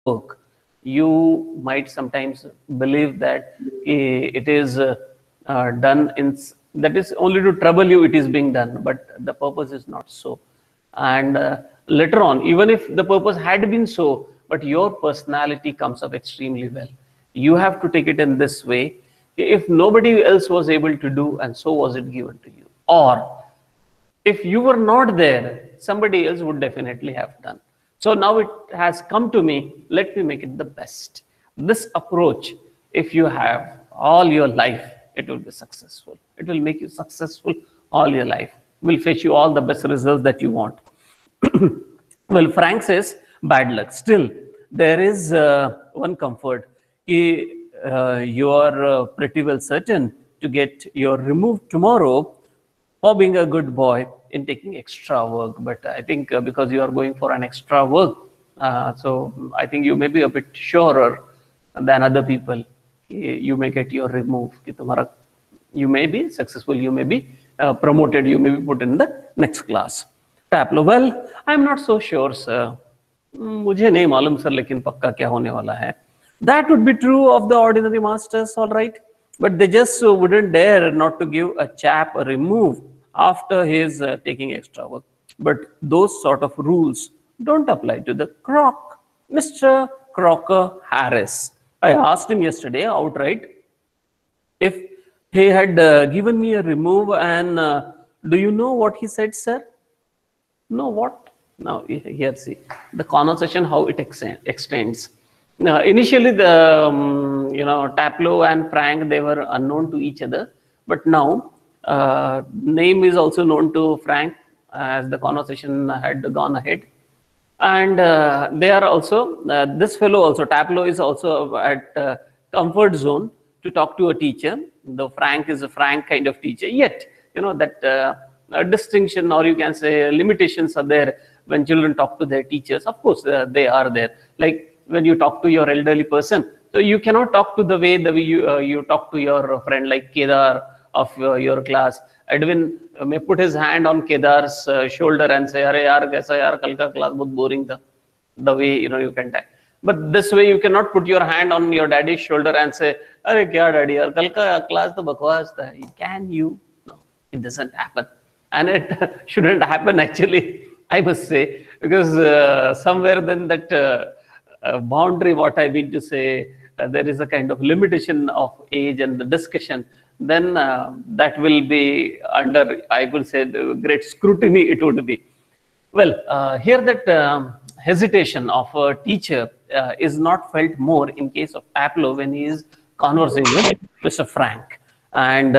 work, you might sometimes believe that it is done in, that is only to trouble you it is being done, but the purpose is not so. And later on, even if the purpose had been so, but your personality comes up extremely well, you have to take it in this way. If nobody else was able to do, and so was it given to you, or if you were not there, somebody else would definitely have done. So now it has come to me, let me make it the best. This approach, if you have all your life, it will be successful. It will make you successful all your life, will fetch you all the best results that you want. Well, Frank says, bad luck. Still, there is one comfort. You are pretty well certain to get your removed tomorrow for being a good boy in taking extra work. But I think because you are going for an extra work, so I think you may be a bit surer than other people. You may get your remove. You may be successful, you may be promoted, you may be put in the next class. Taplo, well, I'm not so sure, sir. मुझे नहीं मालूम sir, लेकिन पक्का क्या होने वाला है. That would be true of the ordinary masters, all right. But they just wouldn't dare not to give a chap a remove after his taking extra work. But those sort of rules don't apply to the Croc, Mr. Crocker Harris. I asked him yesterday outright if he had given me a remove, and do you know what he said, sir? No, what? Now here, see the conversation, how it extends. Initially, the Taplo and Frank, they were unknown to each other, but now name is also known to Frank as the conversation had gone ahead, and they are also this fellow also, Taplo, is also at comfort zone to talk to a teacher. Though Frank is a frank kind of teacher, yet that distinction, or you can say limitations, are there when children talk to their teachers. Of course, they are there. Like when you talk to your elderly person, so you cannot talk to the way you talk to your friend like Kedar of your class. Edwin may put his hand on Kedar's shoulder and say, "Arey yaar, kaisa yaar, kal ka class bahut boring tha." The way you can talk. But this way you cannot put your hand on your daddy's shoulder and say, "Arey kya daddy yaar, kal ka class to bakwas tha." Can you? No, it doesn't happen, and it shouldn't happen actually, I must say, because somewhere then that boundary, what I mean to say, there is a kind of limitation of age and the discussion, then that will be under, I will say, the great scrutiny it would be. Well, here that hesitation of a teacher is not felt more in case of Taplo when he is conversing with Mr. Frank. And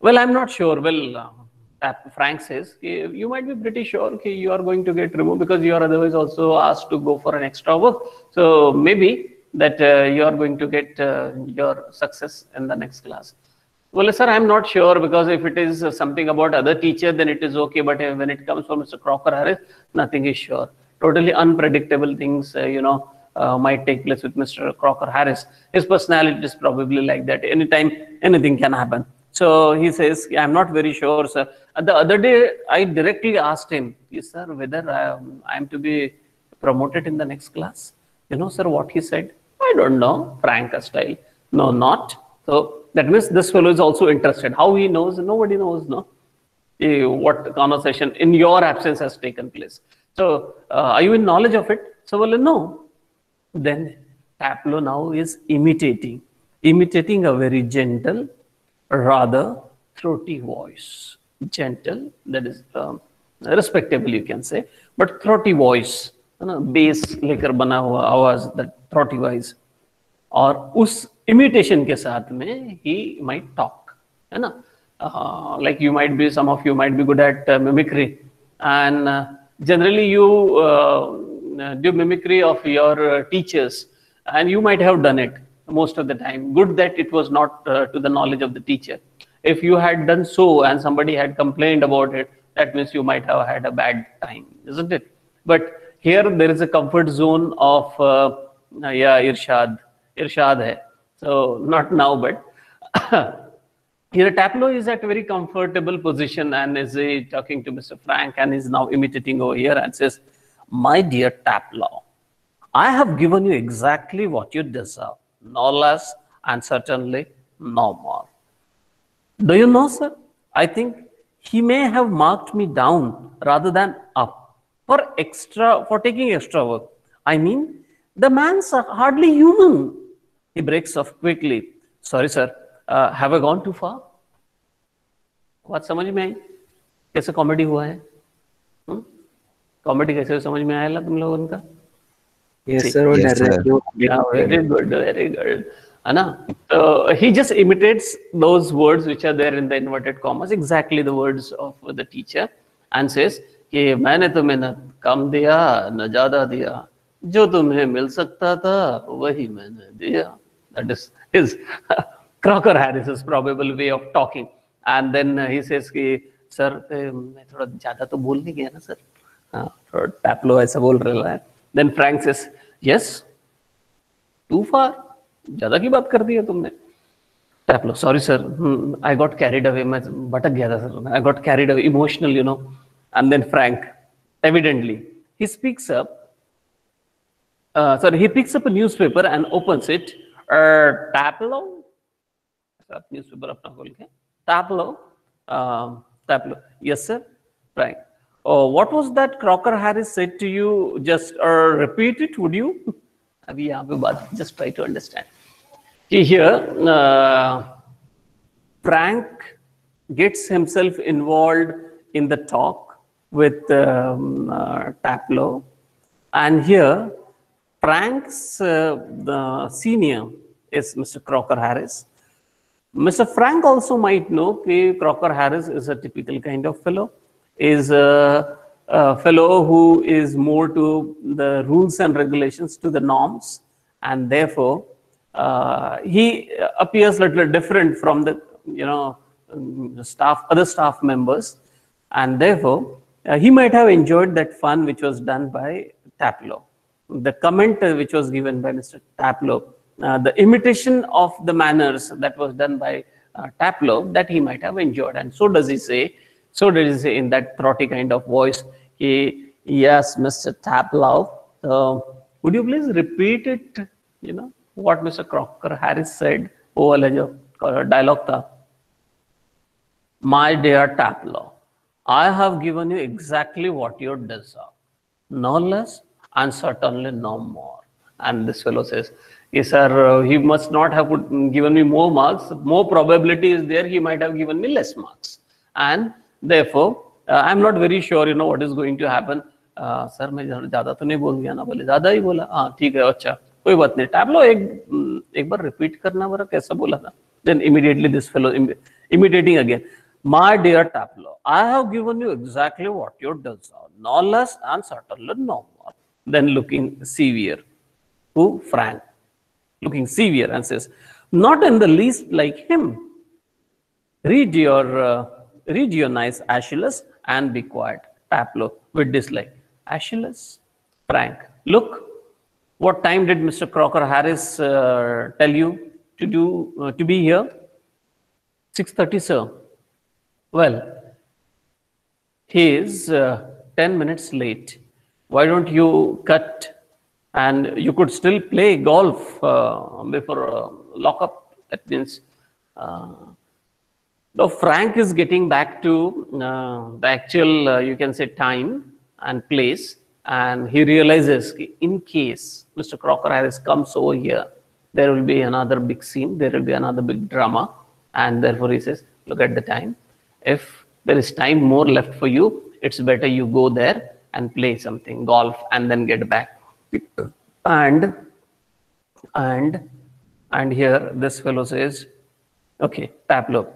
well, I'm not sure. Well, Frank says, you might be pretty sure you are going to get removed because you are otherwise also asked to go for an extra work. So maybe that you are going to get your success in the next class. Well, sir, I'm not sure, because if it is something about other teacher, then it is okay. But when it comes from Mr. Crocker Harris, nothing is sure. Totally unpredictable things, might take place with Mr. Crocker Harris. His personality is probably like that. Anytime, anything can happen. So he says, I'm not very sure, sir. The other day, I directly asked him, yes, sir, whether I'm to be promoted in the next class. Sir, what he said? I don't know, Frank style. No, not. So that means this fellow is also interested. How he knows? Nobody knows, no? What conversation in your absence has taken place. So are you in knowledge of it? So, well, no. Then Taplo now is imitating a very gentle, rather throaty voice. Gentle, that is respectable, you can say, but throaty voice, bass लेकर बना हुआ आवाज, that throaty voice, और उस imitation के साथ में he might talk, है ना? Like some of you might be good at mimicry, and generally you do mimicry of your teachers, and you might have done it most of the time. Good that it was not to the knowledge of the teacher. If you had done so and somebody had complained about it, that means you might have had a bad time, isn't it? But here there is a comfort zone of Irshad hai. So not now, but here Taplo is at a very comfortable position and is talking to Mr. Frank, and is now imitating over here and says, "My dear Taplo, I have given you exactly what you deserve, no less and certainly no more. Do you know, sir? I think he may have marked me down rather than up for taking extra work. I mean, the man's hardly human. He breaks off quickly. Sorry, sir. Have I gone too far? बात समझ में आई? कैसे comedy हुआ है? Comedy कैसे समझ में आया तुम लोगों का? Yes, sir. Yes, sir. Yeah, very good, very good. Anna, he just imitates those words which are there in the inverted commas, exactly the words of the teacher, and says कि मैंने तुम्हें न कम दिया न ज्यादा दिया, जो तुम्हें मिल सकता था वही मैंने दिया. That is his Crocker Harris's probable way of talking. And then he says कि सर मैं थोड़ा ज्यादा तो बोल नहीं गया ना सर, थोड़ा टैपलो ऐसा बोल रहा है. Then Frank says, yes, too far. ज्यादा की बात कर दी है तुमने. टैपलो, sorry sir, I got carried away. मैं भटक गया था sir. I got carried away, emotional, you know. And then Frank, evidently, he speaks up. He picks up a newspaper and opens it. Taplo, newspaper अपना खोल के. Taplo, yes sir. Frank, oh, what was that Crocker Harris said to you? Just repeat it, would you? अभी यहाँ पे बात, just try to understand. Here, Frank gets himself involved in the talk with Taplo, and here Frank's the senior is Mr. Crocker Harris. Mr. Frank also might know that Crocker Harris is a typical kind of fellow, is a fellow who is more to the rules and regulations, to the norms, and therefore he appears a little different from the other staff members, and therefore he might have enjoyed that fun which was done by Taplo, the comment which was given by Mr. Taplo, the imitation of the manners that was done by Taplo, that he might have enjoyed. And so does he say in that throaty kind of voice, yes, Mr. Taplo, would you please repeat it, what Mr. Crocker Harris said? Oh, dialogue tha. My dear Taplo, I have given you exactly what you deserve, no less and certainly no more. And this fellow says, yes, sir, he must not have given me more marks. More probability is there, he might have given me less marks. And therefore, I'm not very sure, what is going to happen. Sir, मैं ज़्यादा तो नहीं बोल गया ना, बोले ज़्यादा ही बोला. हाँ, ठीक है, अच्छा, कोई बात नहीं. टैपलो एक बार repeat करना बरा कैसा बोला था? Then immediately this fellow imitating again. My dear Taplo, I have given you exactly what you deserve, no less and certainly no more. Then looking severe to Frank, looking severe, and says, not in the least like him. Read your nice Aeschylus and be quiet. Taplo with dislike. Aeschylus? Frank, look, what time did Mr. Crocker Harris tell you to be here? 6:30, sir. Well, he is 10 minutes late. Why don't you cut, and you could still play golf before lockup? That means now Frank is getting back to the actual, you can say, time and place, and he realizes in case Mr. Crocker Harris comes over here, there will be another big scene, there will be another big drama, and therefore he says, look at the time. If there is time more left for you, it's better you go there and play something, golf, and then get back. And here this fellow says, okay, Taplo,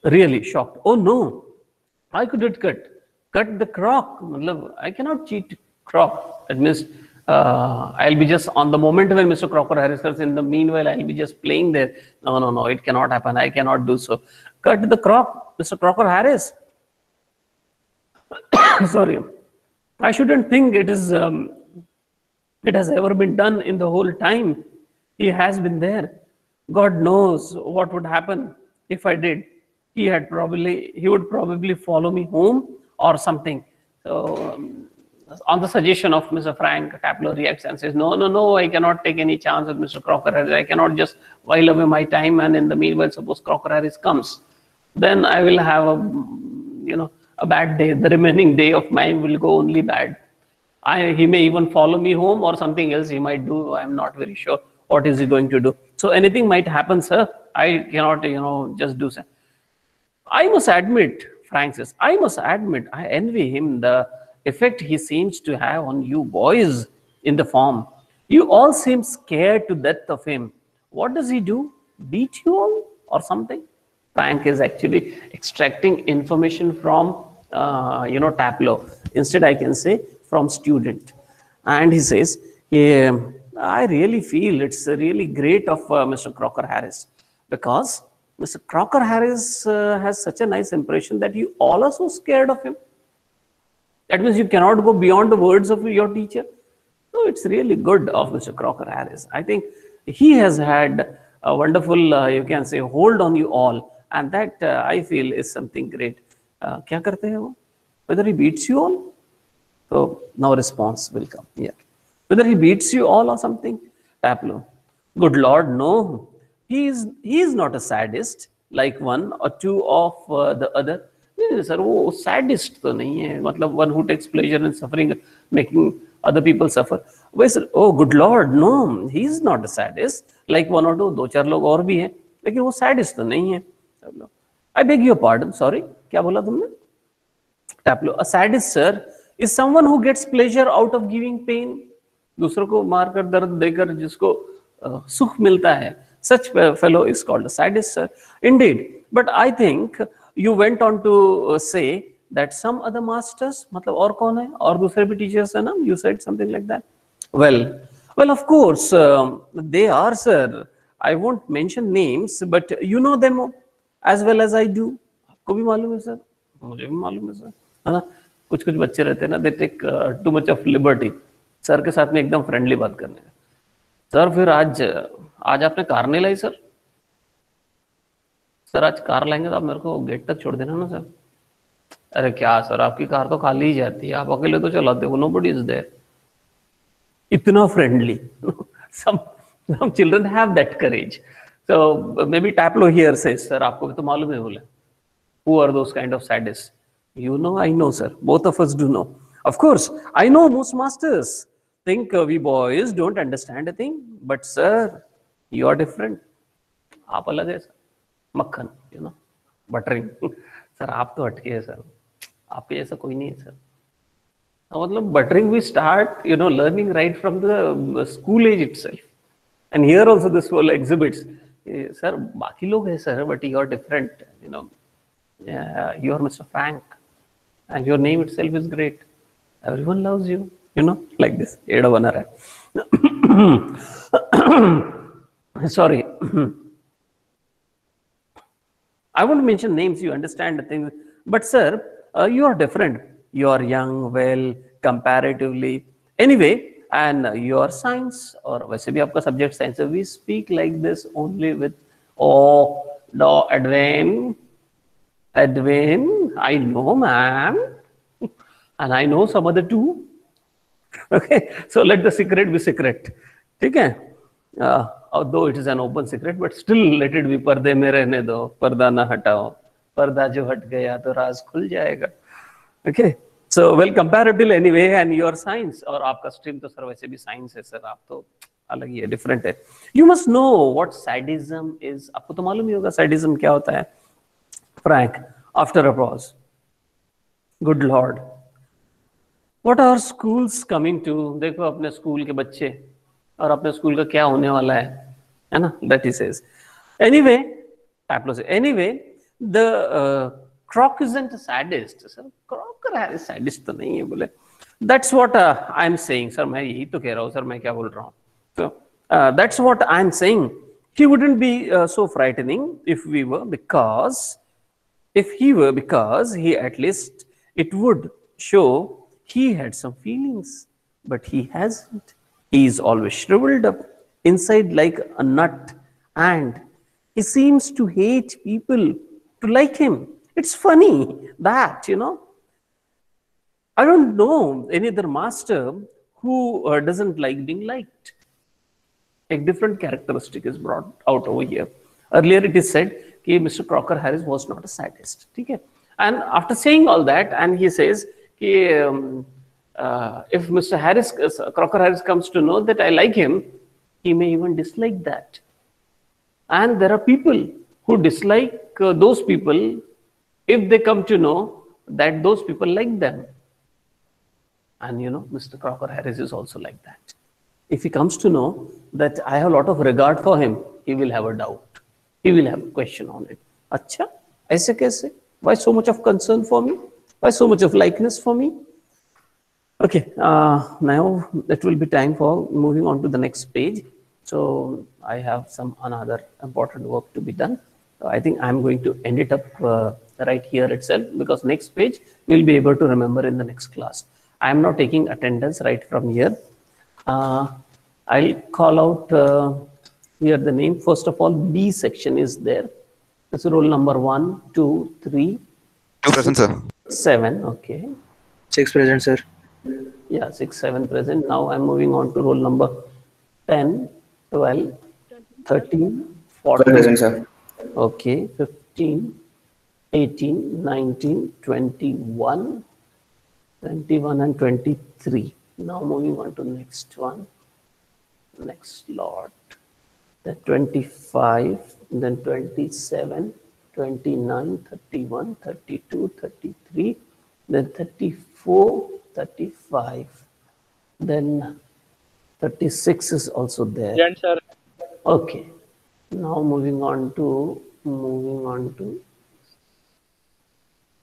really shocked. Oh no, I couldn't cut the crock. I cannot cheat crock. That means I'll be just on the moment when Mr. Crocker Harris comes. In the meanwhile, I'll be just playing there. No, it cannot happen. I cannot do so. Cut the crock, Mr. Crocker Harris. Sorry, I shouldn't think it has ever been done in the whole time he has been there. God knows what would happen if I did. He would probably follow me home or something. So on the suggestion of Mr. Frank, Taplow reacts and says, no, no, no, I cannot take any chance with Mr. Crocker Harris. I cannot just while away my time, and in the meanwhile, suppose Crocker Harris comes, then I will have a bad day. The remaining day of mine will go only bad. He may even follow me home, or something else he might do. I'm not very sure what is he going to do. So anything might happen, sir. I cannot, just do so. I must admit, Frank says, I must admit, I envy him the effect he seems to have on you boys in the form. You all seem scared to death of him. What does he do? Beat you all or something? Frank is actually extracting information from, Taplow. Instead, I can say from student. And he says, I really feel it's really great of Mr. Crocker Harris, because Mr. Crocker Harris has such a nice impression that you all are so scared of him. That means you cannot go beyond the words of your teacher. So it's really good of Mr. Crocker Harris. I think he has had a wonderful, you can say, hold on you all. And that I feel is something great. Kya karte hai wo? Whether he beats you all? So now response will come here. Whether he beats you all or something? Taplow. Good Lord, no. He is not a sadist like one or two of the other. Sir, वो sadist तो नहीं है. मतलब one who takes pleasure in suffering, making other people suffer. वैसे, oh good Lord, no, he is not a sadist like one or two. दो चार लोग और भी हैं, लेकिन वो sadist तो नहीं है. I beg your pardon. Sorry, क्या बोला तुमने? Taplow. A sadist, sir, is someone who gets pleasure out of giving pain. दूसरों को मारकर दर्द देकर जिसको सुख मिलता है. Such fellow is called a sadist, sir. Indeed, but I think you went on to say that some other masters, मतलब और कौन है? और दूसरे भी teachers है ना? You said something like that. Well, of course, they are, sir. I won't mention names, but you know them as well as I do. आपको भी मालूम है सर, मुझे भी मालूम है सर, है ना? कुछ बच्चे रहते हैं ना, they take too much of liberty. Sir के साथ में एकदम फ्रेंडली बात करने का. सर फिर आज आपने कार नहीं लाई सर? सर आज कार लाएंगे तो आप मेरे को गेट तक छोड़ देना ना सर. अरे क्या सर, आपकी कार तो खाली ही जाती है, आप अकेले तो चलाते हो, nobody is there. इतना friendly. some children have that courage. So maybe Taplow here says, sir, आपको भी तो मालूम है बोले. Who are those kind of sadists? You know, I know, sir. Both of us do know. Of course, I know most masters think we boys don't understand a thing, but sir, you are different. आप अलग है sir. मक्खन, buttering. Sir आप तो हटके है sir, आपके जैसा कोई नहीं है सर. मतलब buttering we start learning right from the school age itself, and here also this whole exhibits. Sir, बाकी लोग है sir, but you are different. You are Mr. Frank, and your name itself is great. Everyone loves you. Like this. एड़ा बना रहा है. Sorry. I won't mention names, you understand the thing. But sir, you are different. You are young, well, comparatively. Anyway, and your science, or वैसे भी आपका subject science, we speak like this only with, Edwin, I know, ma'am. And I know some other too. Okay, so let the secret be secret. ठीक है? Although it is an open secret, but still let it be. पर्दे में रहने दो, पर्दा ना हटाओ. पर्दा जो हट गया तो राज खुल जाएगा. Okay, so well, comparatively anyway, and your science, और आपका stream तो सर वैसे भी science है सर, आप तो अलग ही है, different है. You must know what sadism is. आपको तो मालूम ही होगा sadism क्या होता है. Frank, after a pause. Good Lord. What are schools coming to? देखो अपने स्कूल के बच्चे और अपने स्कूल का क्या होने वाला है ना? That he says. Anyway, Taplow says, anyway, the Croc isn't a sadist. Sir, Crocker Harris sadist तो नहीं है बोले. That's what I'm saying, sir. मैं यही तो कह रहा हूँ, sir. मैं क्या बोल रहा हूँ? So that's what I'm saying. He wouldn't be so frightening if he were, because he at least it would show he had some feelings, but he hasn't. He is always shriveled up inside like a nut, and he seems to hate people to like him. It's funny that, I don't know any other master who doesn't like being liked. A different characteristic is brought out over here. Earlier it is said that Mr. Crocker Harris was not a sadist. Okay? And after saying all that, and he says, if Mr. Crocker Harris comes to know that I like him, he may even dislike that. And there are people who dislike those people if they come to know that those people like them. And Mr. Crocker Harris is also like that. If he comes to know that I have a lot of regard for him, he will have a doubt. He will have a question on it. Acha, aise kaise? Why so much of concern for me? Why so much of likeness for me? Okay, now it will be time for moving on to the next page. So I have some another important work to be done. So I think I'm going to end it up right here itself, because next page we'll be able to remember in the next class. I'm not taking attendance right from here. I'll call out here the name. First of all, B section is there. That's roll number 1, 2, 3. 2 present, sir. 7. Okay. 6 present, sir. Yeah, 6, 7 present. Now I'm moving on to roll number 10, 12, 13, 14. Present, sir. Okay, 15, 18, 19, 21, 21 and 23. Now moving on to next one. Next lot. Then 25, then 27, 29, 31, 32, 33, then 34, 35, then 36 is also there. Present, sir. Okay. Now moving on to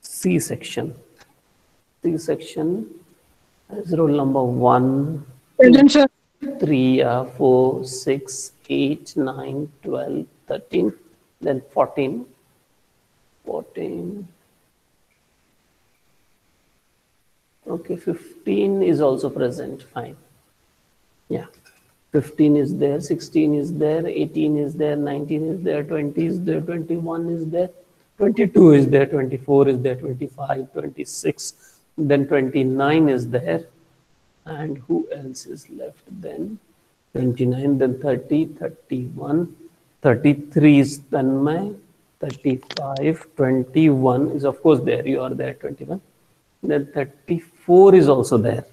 C section. C section is roll number 1, Present, sir. 3, 4, 6, 8, 9, 12, 13, then 14. 14. Okay, 15 is also present. Fine. Yeah. 15 is there, 16 is there, 18 is there, 19 is there, 20 is there, 21 is there, 22 is there, 24 is there, 25, 26, then 29 is there. And who else is left then? 29, then 30, 31, 33 is Tanmay, 35, 21 is of course there, you are there, 21. Then 34 is also there,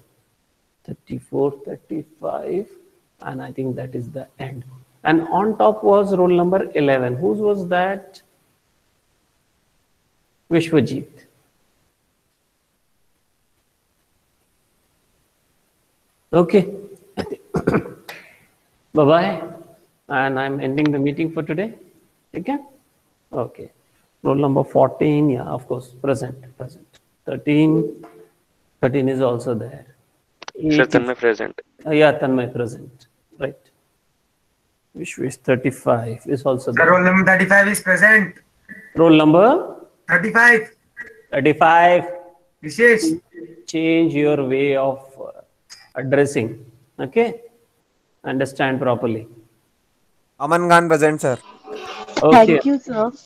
34, 35, and I think that is the end. And on top was roll number 11. Whose was that? Vishwajit. Okay. Bye-bye. And I'm ending the meeting for today. Okay? Okay. Roll number 14, yeah, of course, present. 13 is also there. Sir, Tanmay present. Yeah, Tanmay present. Right. Vishwa is 35 is also Sir, there. roll number 35 is present. Roll number 35. 35. Vishesh. Change your way of addressing. Okay? Understand properly. Aman Khan present, sir. Okay. Thank you, sir.